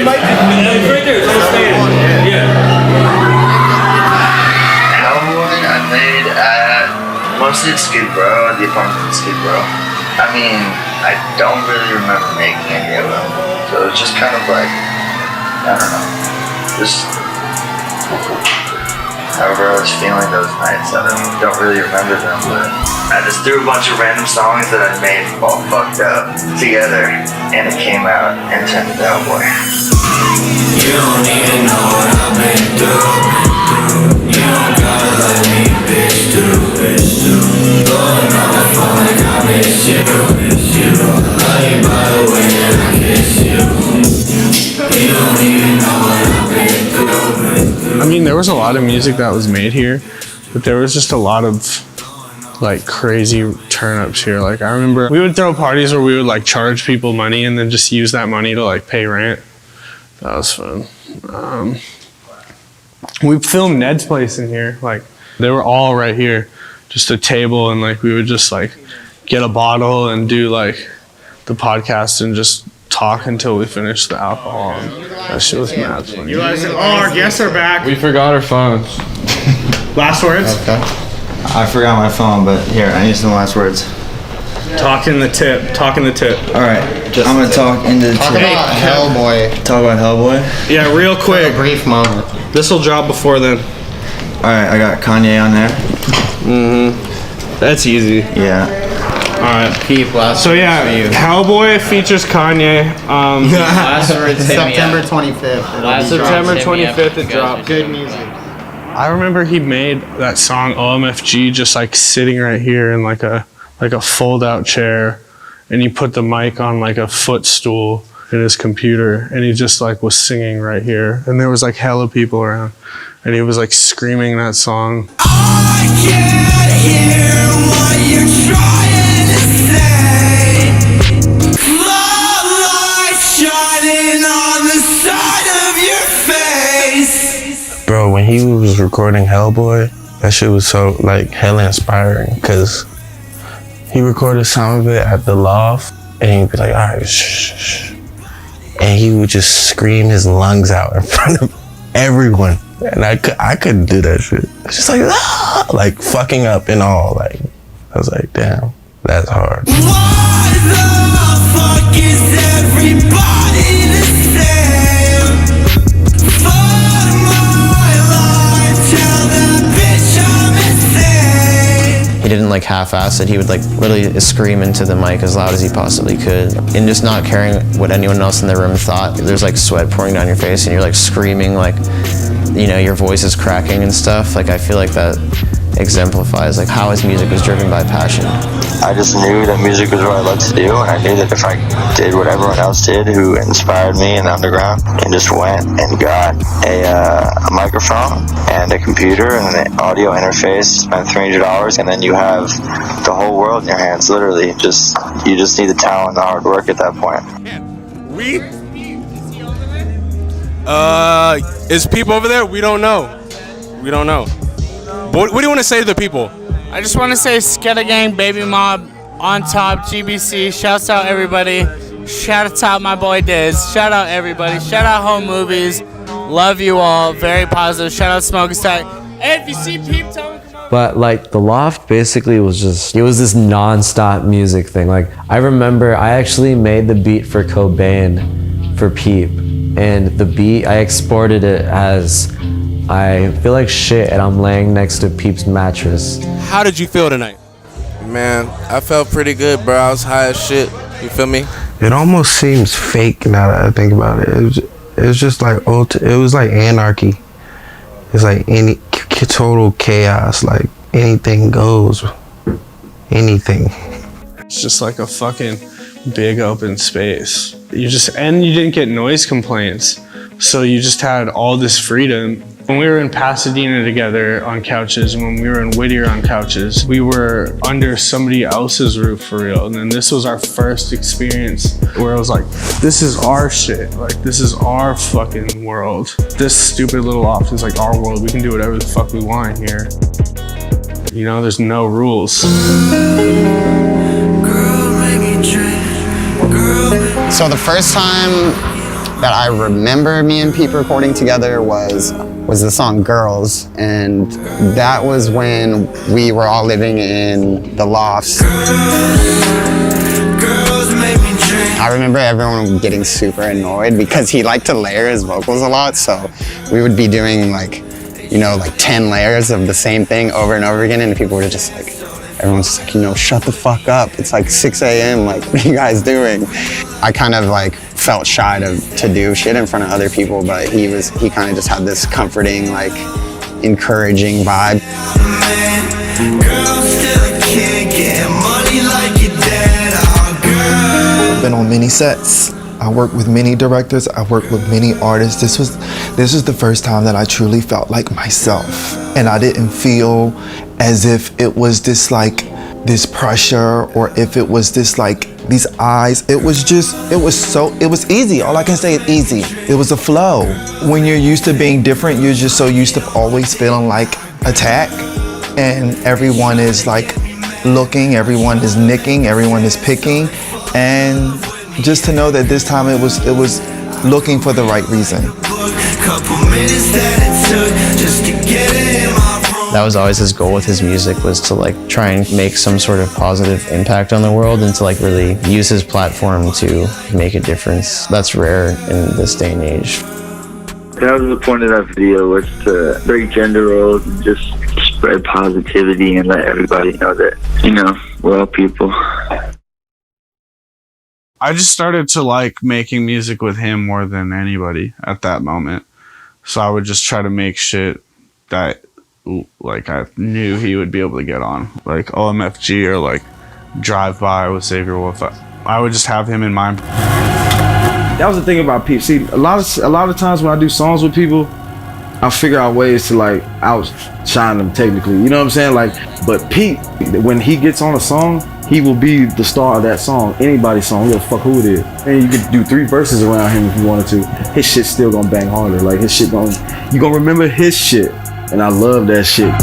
mic. It's right there. It's on the stand. Yeah. Hellboy I made at mostly at Skid Row, the apartment at Skid Row. I mean, I don't really remember making any of them. So it was just kind of like, I don't know. Just however I was feeling those nights. I don't really remember them, but I just threw a bunch of random songs that I made all fucked up together, and it came out and turned into Hellboy. You don't even know what I've been through. You don't gotta let me bitch through. Going on the phone like I miss you. Love you by the way that I kiss you. You don't even know what I've been through. I mean, there was a lot of music that was made here, but there was just a lot of like crazy turn-ups here. Like I remember we would throw parties where we would like charge people money and then just use that money to like pay rent. That was fun. We filmed Ned's place in here. Like they were all right here, just a table, and like we would just like get a bottle and do like the podcast and just talk until we finished the alcohol. And that shit was mad funny. You guys, our guests are back. We forgot our phones. Last words? Okay. I forgot my phone, but here, I need some last words. Talking the tip. All right, I'm gonna talk into the Talk about Hellboy. Talk about Hellboy? Yeah, real quick. A brief moment. This will drop before then. All right, I got Kanye on there. That's easy. Yeah. All right. Peep, last So yeah, Hellboy features Kanye. last words September 25th. September 25th it dropped. Good music. I remember he made that song OMFG just like sitting right here in like a fold-out chair, and he put the mic on like a footstool in his computer, and he just like was singing right here, and there was like hella people around, and he was like screaming that song. I can't hear what you're trying to say. My light shining on the side of your face. Bro, when he was recording Hellboy, that shit was so like hella inspiring, because he recorded some of it at the loft, and he'd be like, all right, shh. And he would just scream his lungs out in front of everyone. And I couldn't do that shit. It's just like, ah! Like fucking up and all. Like, I was like, damn, that's hard. Why the fuck is everybody the same? Fuck my life, tell that bitch I'm insane. He didn't like half-ass it. He would like literally scream into the mic as loud as he possibly could, and just not caring what anyone else in the room thought. There's like sweat pouring down your face and you're like screaming, like, you know, your voice is cracking and stuff. Like I feel like that exemplifies like how his music was driven by passion. I just knew that music was what I loved to do, and I knew that if I did what everyone else did who inspired me in the underground, and just went and got a microphone and a computer and an audio interface, spent $300, and then you have the whole world in your hands, literally. You just need the talent and the hard work at that point. Is Peep over there? We don't know. What do you want to say to the people? I just want to say Sketta Gang, Baby Mob, On Top, GBC, shouts out everybody. Shout out my boy Diz. Shout out everybody. Shout out Home Movies. Love you all. Very positive. Shout out Smokestack. Hey, if you see Peep, tell me. But like the loft basically was just, it was this non-stop music thing. Like I remember I actually made the beat for Cobain for Peep, and the beat I exported it as I feel like shit and I'm laying next to Peep's mattress. How did you feel tonight? Man, I felt pretty good, bro. I was high as shit. You feel me? It almost seems fake now that I think about it. It was just like it was like anarchy. It's like any total chaos. Like anything goes. Anything. It's just like a fucking big open space. You didn't get noise complaints, so you just had all this freedom. When we were in Pasadena together on couches, and when we were in Whittier on couches, we were under somebody else's roof for real. And then this was our first experience where it was like, this is our shit. Like, this is our fucking world. This stupid little loft is like our world. We can do whatever the fuck we want in here. You know, there's no rules. So the first time that I remember me and Pete recording together was the song Girls, and that was when we were all living in the lofts. I remember everyone getting super annoyed because he liked to layer his vocals a lot, so we would be doing like 10 layers of the same thing over and over again, and people were just like, everyone's just like, shut the fuck up. It's like 6 a.m. Like, what are you guys doing? I kind of like felt shy to do shit in front of other people, but he kind of just had this comforting, like, encouraging vibe. I've been on many sets. I work with many directors. I work with many artists. This was the first time that I truly felt like myself, and I didn't feel as if it was this pressure, or if it was this like these eyes. It was easy. All I can say is easy. It was a flow. When you're used to being different, you're just so used to always feeling like attack, and everyone is like looking, everyone is nicking, everyone is picking, and just to know that this time it was looking for the right reason. That was always his goal with his music, was to like try and make some sort of positive impact on the world, and to like really use his platform to make a difference. That's rare in this day and age. That was the point of that video, was to break gender roles and just spread positivity and let everybody know that, we're all people. I just started to like making music with him more than anybody at that moment. So I would just try to make shit that like I knew he would be able to get on, like OMFG or like Drive By with Xavier Wolf. I would just have him in mind. That was the thing about Pete. See, a lot of times when I do songs with people, I figure out ways to like outshine them technically. You know what I'm saying? Like, but Pete, when he gets on a song, he will be the star of that song, anybody's song, he don't fuck who it is. And you could do 3 verses around him if you wanted to. His shit's still gonna bang harder. Like his shit you gonna remember his shit. And I love that shit.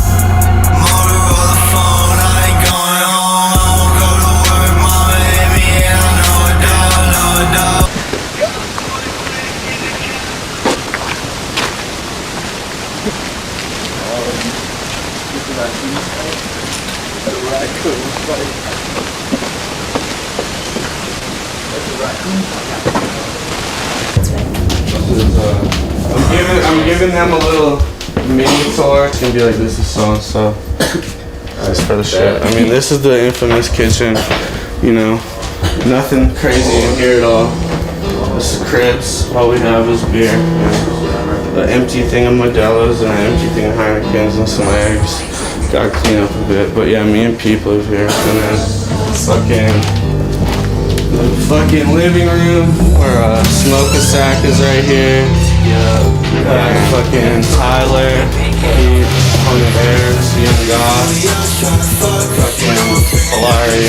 I'm giving them a little mini tour. It's gonna be like, this is so and so. Just for the shit. I mean, this is the infamous kitchen. Nothing crazy in here at all. This is cribs. All we have is beer. The empty thing of Modelo's and an empty thing of Heineken's and some eggs. Gotta clean up a bit, but yeah, me and Pete live here. And then the fucking living room where Smoke-a-Sack is right here. Yeah, fucking Tyler, Pete, Tony Bears, Young God, fucking Polari,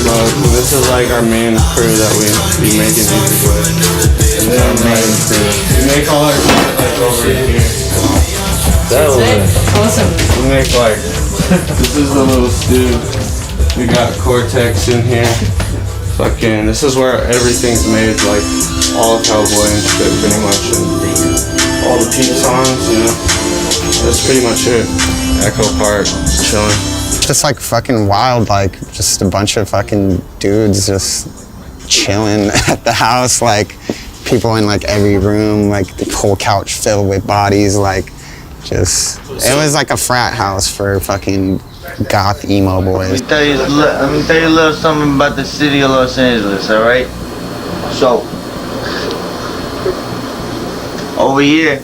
Smoke. This is like our main crew that we be making music with. And then our main crew. We make all our shit like over here. That was awesome. We make like, this is the little stew. We got Cortex in here. Fucking, this is where everything's made, like all of Hellboy and shit, pretty much, and all the Pete songs, that's pretty much it. Echo Park, chilling. Just like fucking wild, like just a bunch of fucking dudes just chilling at the house, like people in like every room, like the whole couch filled with bodies, like just, it was like a frat house for fucking goth emo boys. Let me tell you a little something about the city of Los Angeles, all right? So, over here,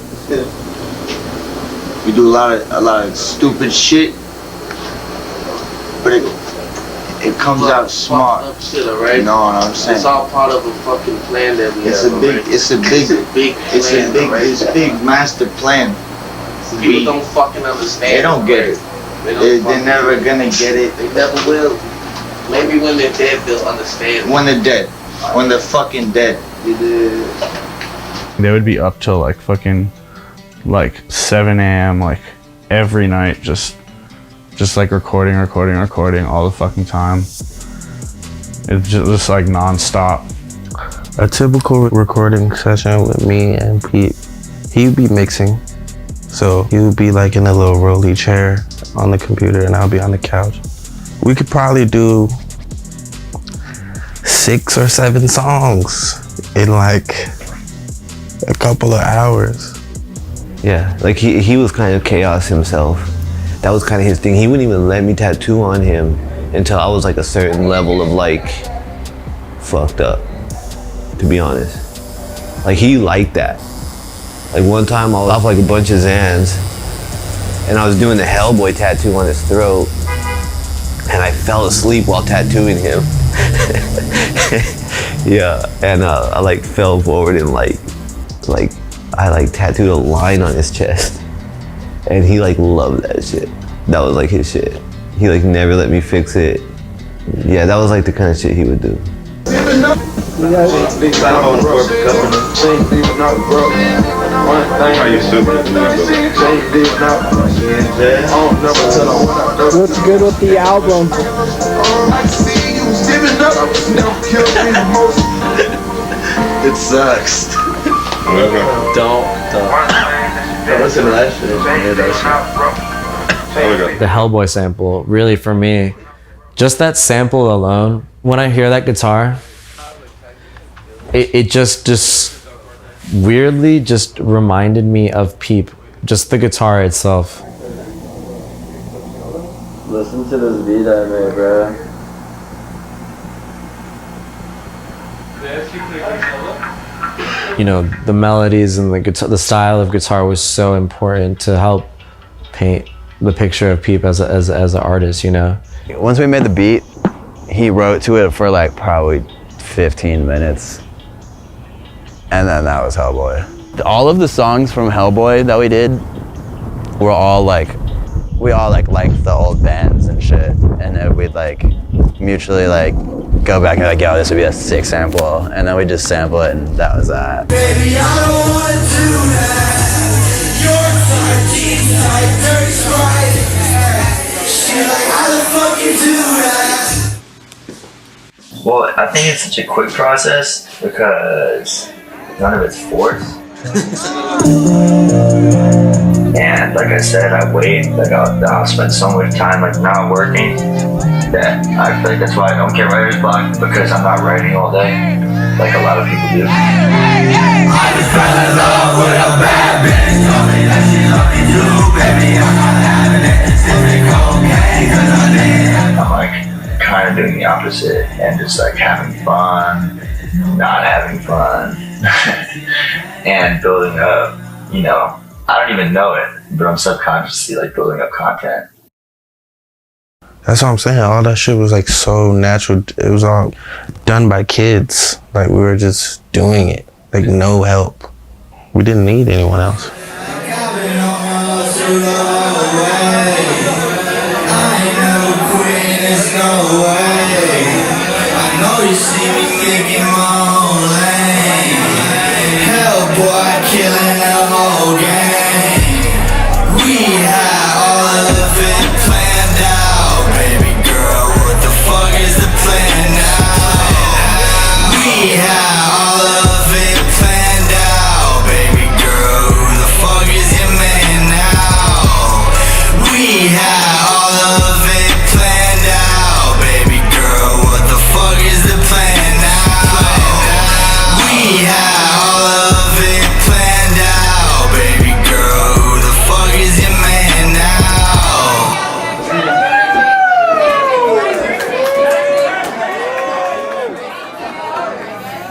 we do a lot of stupid shit, but it comes out smart. Shit, all right? You know what I'm saying? It's all part of a fucking plan that we it's have. It's a big master plan. People don't fucking understand. They don't get it. They're never gonna get it. They never will. Maybe when they're dead, they'll understand. When they're dead. When they're fucking dead. They would be up till like fucking like 7 a.m. like every night, just like recording all the fucking time. It's just like non-stop. A typical recording session with me and Pete, he would be mixing. So he would be like in a little rolly chair on the computer and I'll be on the couch. We could probably do 6 or 7 songs in like a couple of hours. Yeah, like he was kind of chaos himself. That was kind of his thing. He wouldn't even let me tattoo on him until I was like a certain level of like fucked up, to be honest. Like he liked that. Like one time I was off like a bunch of Xans and I was doing the Hellboy tattoo on his throat and I fell asleep while tattooing him. Yeah, and I like fell forward and like I like tattooed a line on his chest and he like loved that shit. That was like his shit. He like never let me fix it. Yeah, that was like the kind of shit he would do. What's good with the album? It sucks. Don't listen to that shit. The Hellboy sample, really for me, just that sample alone, when I hear that guitar, it just weirdly just reminded me of Peep, just the guitar itself. Listen to this beat I made, bro. You know, the melodies and the guitar, the style of guitar was so important to help paint the picture of Peep as an artist, you know. Once we made the beat, he wrote to it for like probably 15 minutes. And then that was Hellboy. All of the songs from Hellboy that we did were all like, we all like liked the old bands and shit. And then we'd like mutually like go back and be like, yo, this would be a sick sample. And then we just sample it and that was that. Baby, I don't wanna do that. Your sardines like dirty Sprite. She like, how the fuck you do that? Well, I think it's such a quick process because none of it's forced. And like I said, I wait, like I'll spend so much time like not working that I feel like that's why I don't get writer's block, because I'm not writing all day like a lot of people do. I just fell in love with a bad bitch. Told me that she loved me too, baby. I'm not having it. Sipping cocaine 'cause I did. I'm like kind of doing the opposite and just like having fun, not having fun, and building up, you know, I don't even know it, but I'm subconsciously like building up content. That's what I'm saying. All that shit was like so natural. It was all done by kids. Like we were just doing it. Like no help. We didn't need anyone else. Hellboy killing the whole gang. We had all of it planned out. Baby girl, what the fuck is the plan now? We had all of it planned out. Baby girl, who the fuck is your man now? We had all of it planned out. Baby girl, what the fuck is the plan now? We had all of it planned out. Baby girl, who the fuck is your man now?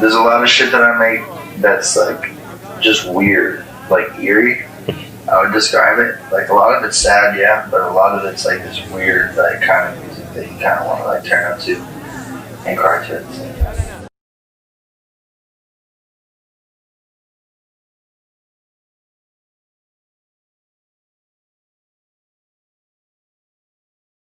There's a lot of shit that I make that's like just weird, like eerie. I would describe it. Like a lot of it's sad, yeah, but a lot of it's like this weird, like kind of music that you kind of want to like turn up to and cry to at the same time.